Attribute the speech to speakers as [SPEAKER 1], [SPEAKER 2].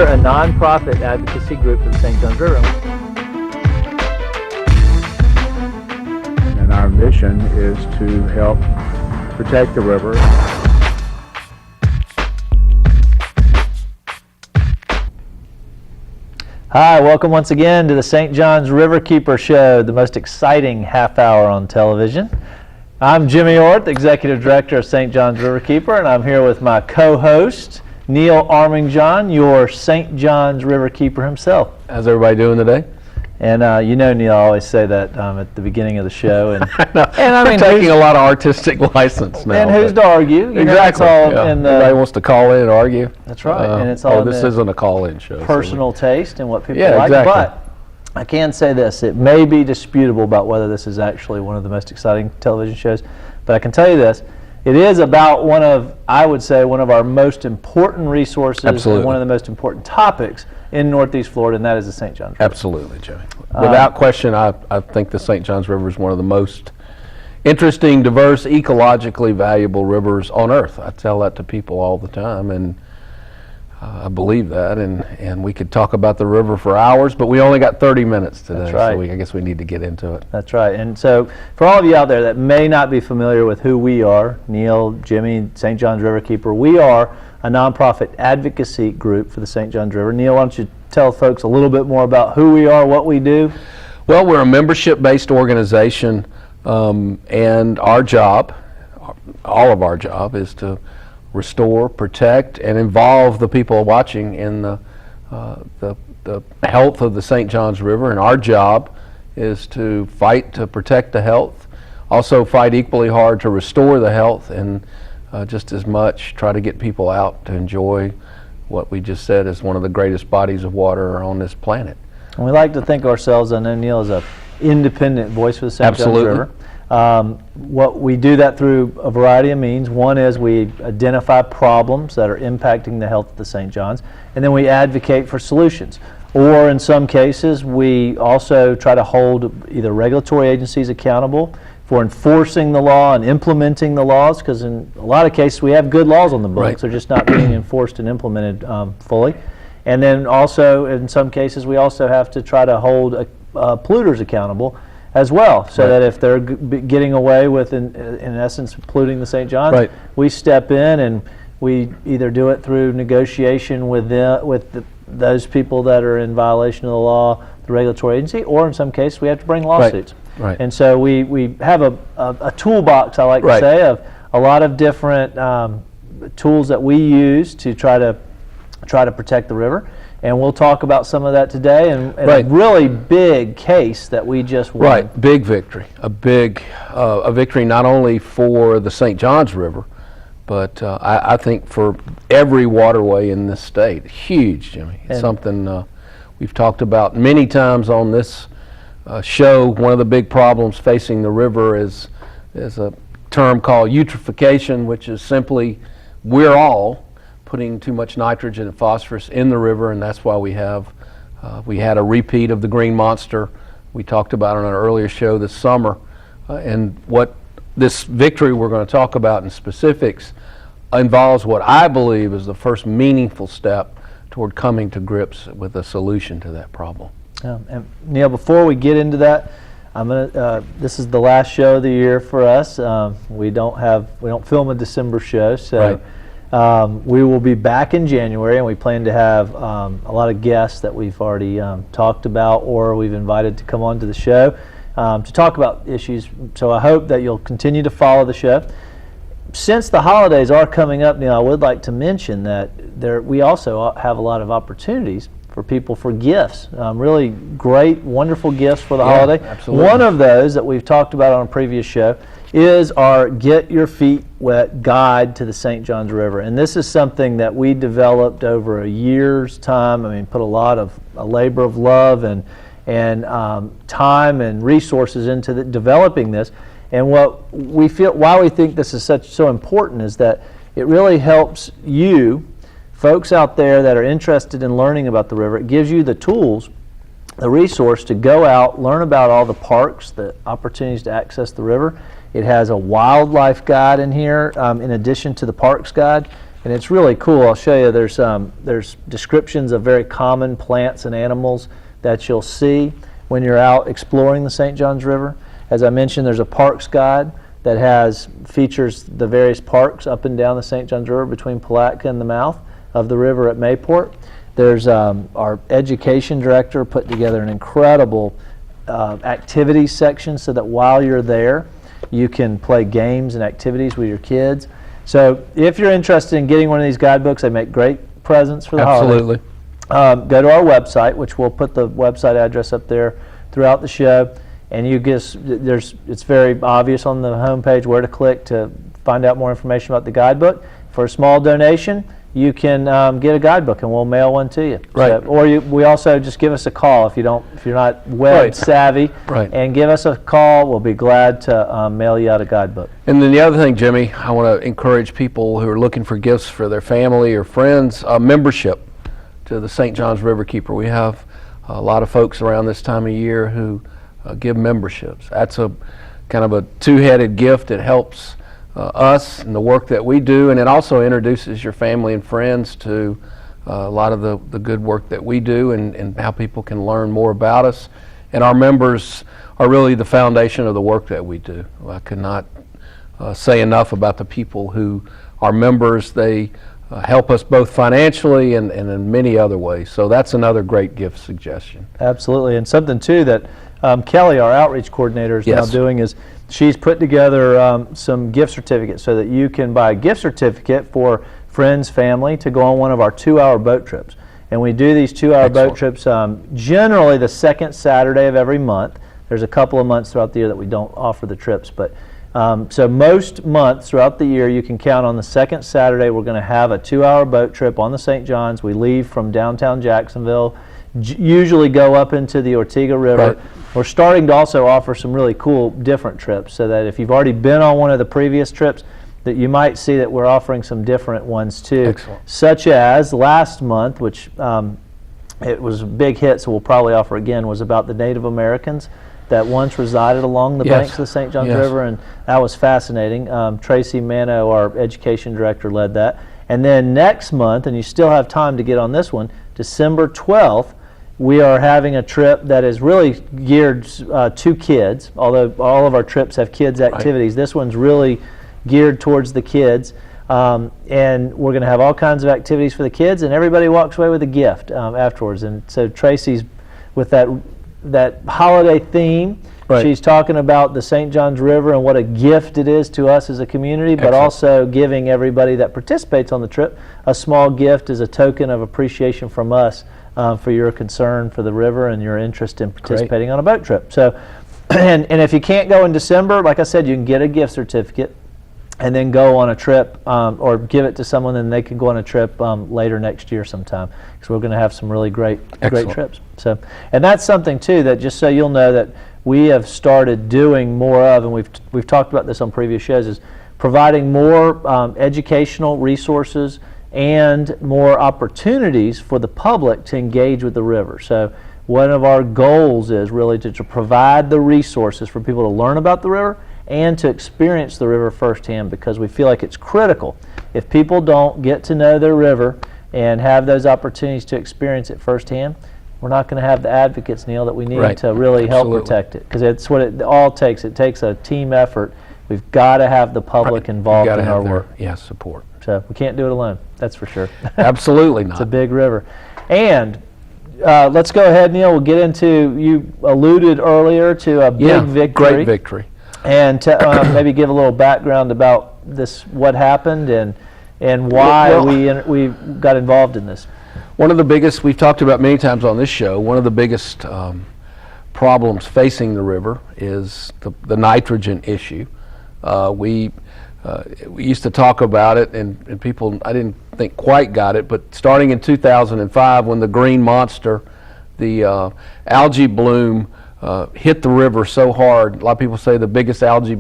[SPEAKER 1] We're a nonprofit advocacy group for the St. Johns River.
[SPEAKER 2] And our mission is to help protect the river.
[SPEAKER 1] Hi, welcome once again to the St. Johns Riverkeeper Show, the most exciting half hour on television. I'm Jimmy Orth, Executive Director of St. Johns Riverkeeper, and I'm here with my co-host, Neil Armingjon, your St. Johns Riverkeeper himself.
[SPEAKER 3] How's everybody doing today?
[SPEAKER 1] And you know, Neil, I always say that at the beginning of the show. And,
[SPEAKER 3] and I mean, taking a lot of artistic license now.
[SPEAKER 1] And who's to argue? You
[SPEAKER 3] exactly.
[SPEAKER 1] Know, all in the,
[SPEAKER 3] everybody wants to call in and argue.
[SPEAKER 1] That's right. And it's all
[SPEAKER 3] this isn't a call-in show.
[SPEAKER 1] Personal taste and what people
[SPEAKER 3] yeah,
[SPEAKER 1] like.
[SPEAKER 3] Exactly.
[SPEAKER 1] But I can say this: it may be disputable about whether this is actually one of the most exciting television shows. But I can tell you this: it is about one of, I would say, one of our most important resources.
[SPEAKER 3] Absolutely.
[SPEAKER 1] And one of the most important topics in Northeast Florida, and that is the St. Johns River.
[SPEAKER 3] Absolutely, Jimmy. Without question, I think the St. Johns River is one of the most interesting, diverse, ecologically valuable rivers on earth. I tell that to people all the time, and I believe that. And we could talk about the river for hours, but we only got 30 minutes today.
[SPEAKER 1] That's right.
[SPEAKER 3] So I guess we need to get into it.
[SPEAKER 1] That's right. And so for all of you out there that may not be familiar with who we are, Neil, Jimmy, St. Johns Riverkeeper, we are a nonprofit advocacy group for the St. Johns River. Neil, why don't you tell folks a little bit more about who we are, what we do?
[SPEAKER 3] Well, we're a membership-based organization, and our job, all of our job, is to restore, protect, and involve the people watching in the health of the St. Johns River. And our job is to fight to protect the health, also fight equally hard to restore the health, and just as much try to get people out to enjoy what we just said is one of the greatest bodies of water on this planet.
[SPEAKER 1] And we like to think of ourselves, I know Neil, as an independent voice for the St. Johns River. What we do that through a variety of means. One is we identify problems that are impacting the health of the St. Johns, and then we advocate for solutions. Or in some cases, we also try to hold either regulatory agencies accountable for enforcing the law and implementing the laws, because in a lot of cases we have good laws on the books,
[SPEAKER 3] right.
[SPEAKER 1] They're just not being enforced and implemented fully. And then also, in some cases, we also have to try to hold polluters accountable as well, so
[SPEAKER 3] right.
[SPEAKER 1] that if they're getting away with, in essence, polluting the St. Johns,
[SPEAKER 3] right.
[SPEAKER 1] we step in and we either do it through negotiation with those people that are in violation of the law, the regulatory agency, or in some cases we have to bring lawsuits.
[SPEAKER 3] Right.
[SPEAKER 1] And so we have a toolbox, I like
[SPEAKER 3] right.
[SPEAKER 1] to say, of a lot of different tools that we use to try to protect the river. And we'll talk about some of that today, and
[SPEAKER 3] right.
[SPEAKER 1] a really big case that we just won.
[SPEAKER 3] Right, big victory. A victory not only for the St. Johns River, but I think for every waterway in this state. Huge, Jimmy. It's something we've talked about many times on this show. One of the big problems facing the river is a term called eutrophication, which is simply we're all putting too much nitrogen and phosphorus in the river, and that's why we had a repeat of the green monster we talked about on an earlier show this summer. And what this victory we're going to talk about in specifics involves what I believe is the first meaningful step toward coming to grips with a solution to that problem.
[SPEAKER 1] And Neil, before we get into that, this is the last show of the year for us. We don't film a December show, so.
[SPEAKER 3] Right.
[SPEAKER 1] We will be back in January, and we plan to have a lot of guests that we've already talked about or we've invited to come on to the show to talk about issues. So I hope that you'll continue to follow the show. Since the holidays are coming up, Neil, I would like to mention that we also have a lot of opportunities for people for gifts, really great, wonderful gifts for the holiday.
[SPEAKER 3] Absolutely.
[SPEAKER 1] One of those that we've talked about on a previous show is our Get Your Feet Wet guide to the St. Johns River. And this is something that we developed over a year's time. I mean, put a lot of labor of love and time and resources into developing this. And what we feel, why we think this is so important, is that it really helps you, folks out there that are interested in learning about the river. It gives you the tools, the resource to go out, learn about all the parks, the opportunities to access the river. It has a wildlife guide in here, in addition to the parks guide. and it's really cool. I'll show you. There's descriptions of very common plants and animals that you'll see when you're out exploring the St. Johns River. As I mentioned, there's a parks guide that features the various parks up and down the St. Johns River between Palatka and the mouth of the river at Mayport. There's our education director put together an incredible activities section so that while you're there, you can play games and activities with your kids. So if you're interested in getting one of these guidebooks, they make great presents for the holidays.
[SPEAKER 3] Absolutely.
[SPEAKER 1] Go to our website, which we'll put the website address up there throughout the show, and it's very obvious on the homepage where to click to find out more information about the guidebook. For a small donation, you can get a guidebook, and we'll mail one to you.
[SPEAKER 3] Right.
[SPEAKER 1] We also just give us a call if you're not web
[SPEAKER 3] Right.
[SPEAKER 1] savvy,
[SPEAKER 3] Right.
[SPEAKER 1] and give us a call. We'll be glad to mail you out a guidebook.
[SPEAKER 3] And then the other thing, Jimmy, I want to encourage people who are looking for gifts for their family or friends, membership to the St. Johns Riverkeeper. We have a lot of folks around this time of year who give memberships. That's a kind of a two-headed gift. It helps us and the work that we do, and it also introduces your family and friends to a lot of the good work that we do and how people can learn more about us. And our members are really the foundation of the work that we do. I could not say enough about the people who are members. They help us both financially and in many other ways. So that's another great gift suggestion.
[SPEAKER 1] Absolutely, and something too that Kelly, our outreach coordinator, is now
[SPEAKER 3] Yes.
[SPEAKER 1] doing is she's put together some gift certificates so that you can buy a gift certificate for friends, family to go on one of our 2-hour boat trips. And we do these 2-hour boat trips generally the second Saturday of every month. There's a couple of months throughout the year that we don't offer the trips, but so most months throughout the year you can count on the second Saturday we're going to have a 2-hour boat trip on the St. Johns. We leave from downtown Jacksonville, usually go up into the Ortega River.
[SPEAKER 3] Right.
[SPEAKER 1] We're starting to also offer some really cool different trips so that if you've already been on one of the previous trips, that you might see that we're offering some different ones too.
[SPEAKER 3] Excellent.
[SPEAKER 1] Such as last month, which it was a big hit, so we'll probably offer again, was about the Native Americans that once resided along the
[SPEAKER 3] Yes.
[SPEAKER 1] banks of the St. Johns
[SPEAKER 3] Yes.
[SPEAKER 1] River, and that was fascinating. Tracy Mano, our education director, led that. And then next month, and you still have time to get on this one, December 12th, we are having a trip that is really geared to kids, although all of our trips have kids activities. This one's really geared towards the kids. And we're going to have all kinds of activities for the kids, and everybody walks away with a gift afterwards. And so Tracy's with that holiday theme.
[SPEAKER 3] Right.
[SPEAKER 1] She's talking about the St. Johns River and what a gift it is to us as a community, but
[SPEAKER 3] Excellent.
[SPEAKER 1] also giving everybody that participates on the trip a small gift as a token of appreciation from us for your concern for the river and your interest in participating on a boat trip. So, and if you can't go in December, like I said, you can get a gift certificate and then go on a trip or give it to someone, and they can go on a trip later next year sometime, because we're going to have some really great trips. So, and that's something too that, just so you'll know, that we have started doing more of, and we've talked about this on previous shows, is providing more educational resources and more opportunities for the public to engage with the river. So one of our goals is really to provide the resources for people to learn about the river and to experience the river firsthand, because we feel like it's critical. If people don't get to know their river and have those opportunities to experience it firsthand, we're not going to have the advocates, Neil, that we need to really help protect it, because it's what it all takes. It takes a team effort. We've got to have the public involved in our work.
[SPEAKER 3] Yes, support.
[SPEAKER 1] So we can't do it alone, that's for sure.
[SPEAKER 3] Absolutely not.
[SPEAKER 1] It's a big river. And let's go ahead, Neil. We'll get into, you alluded earlier to a big victory.
[SPEAKER 3] Great victory.
[SPEAKER 1] And to, maybe give a little background about this, what happened, and why we got involved in this.
[SPEAKER 3] One of the biggest, we've talked about many times on this show, one of the biggest problems facing the river is the nitrogen issue. We used to talk about it, and people, I didn't think quite got it, but starting in 2005, when the green monster, the algae bloom hit the river so hard, a lot of people say the biggest algae